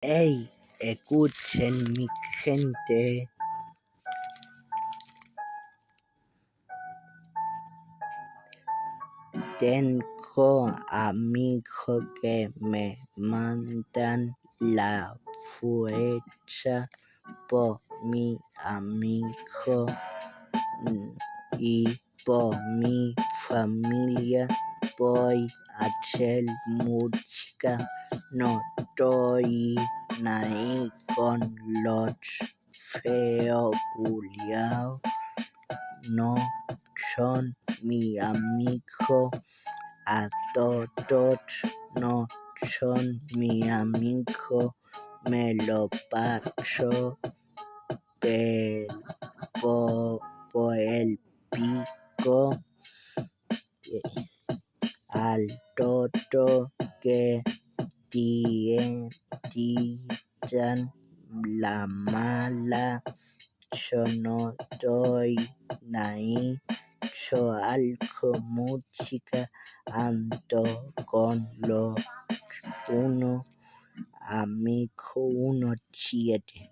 Hey, escuchen mi gente. Tengo amigos que me mandan la fuerza por mi amigo y por mi familia. Voy a hacer música, no estoy ahí con los feos culiaos, no son mi amigo, a todos no son mi amigo, me lo paso por el pico al todo que tiran la mala. Yo no estoy ahí, yo hago música, ando con los 1, amigo 17.